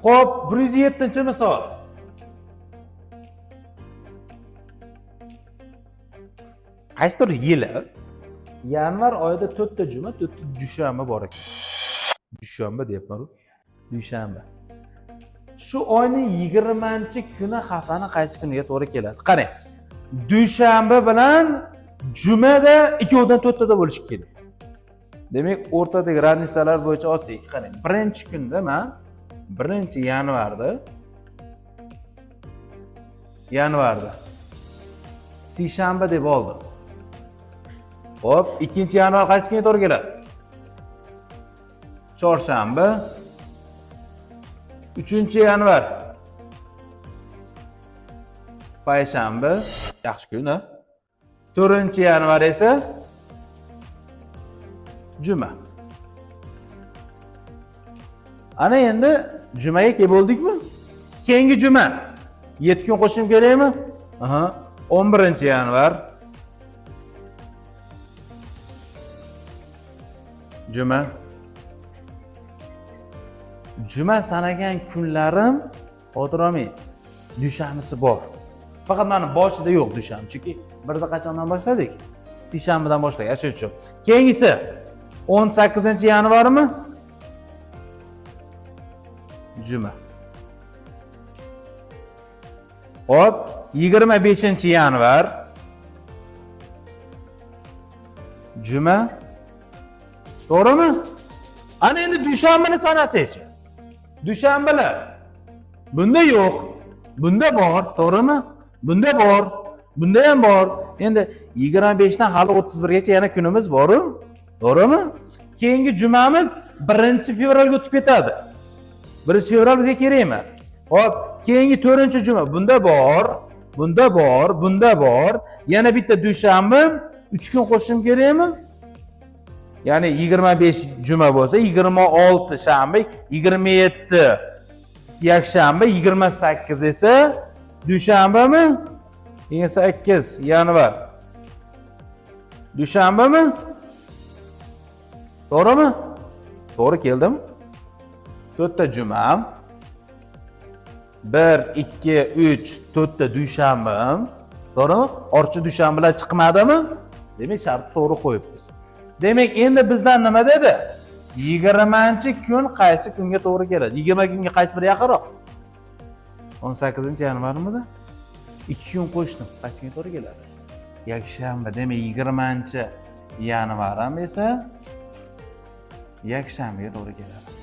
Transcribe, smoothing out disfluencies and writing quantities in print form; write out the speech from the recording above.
Xo'p, 107-misol. Qaysidir yili yanvar oyida 4 ta juma, 4 ta dushanba bor ekan. Dushanba deyapman-ku. Dushanba. Shu oyning 20-kuni haftaning qaysi kuniga to'g'ri keladi? Qarang. Dushanba bilan jumada ikkovidan 4 tada bo'lishi kerak. Demak, o'rtadagi radnisalar bo'yicha olsak, qarang. Birinchi kunda men 1-yanvarda seshanba deb oldim. Hop, 2-yanvar qaysi kunga to'g'ri keladi? Chorshanba. 3-yanvar payshanba, yaxshi kun a. 4-yanvar esa juma. Ana endi jumaga kelib bo'ldikmi? Keyingi juma 7 kun qo'shim kerakmi? Aha, 11-yanvar juma. Juma sanagan kunlarim xotirolmay. Dushanbasi bor. Faqat meni boshida yo'q dushanba. Chunki birda qachondan boshladik? Seshanbadan boshladik. Shuning uchun. Keyingisi 18-yanvarmi? Juma. Hop, 25-yanvar juma. To'g'rimi? Ana endi dushanbani sanasangchi. Dushanbalar. Bunda yo'q. Bunda bor, to'g'rimi? Bunda bor. Bunda ham bor. Endi 25 dan hali 31 gacha yana kunimiz bor-ku. To'g'rimi? Keyingi jumamiz 1-fevralga o'tib ketadi. 1-fevral bizga kerak emas. Hop, keyingi 4-juma bunda bor, bunda bor, bunda bor. Yana bitta dushanba 3 kun qo'shim kerakmi? Ya'ni 25 juma bo'lsa, 26 shanba, 27 yakshanba, 28 esa dushanbami? 28-yanvar. Dushanbami? To'g'rimi? To'g'ri keldim. 4 ta jumam. 1, 2, 3, 4 ta dushanbam. To'g'rimi? Orcha dushanbalar chiqmadimi? Demak, shartni to'g'ri qo'yibmiz. Demak, endi bizdan nima dedi? 20-kun qaysi kunga to'g'ri keladi? 20 kunga qaysi biri yaqinroq? 18-yanvarmidi? 2 kun qo'shdim. Qaysi kunga to'g'ri keladi? Yakshanba. Demak, 20-yanvar ham esa yakshanbaga to'g'ri keladi.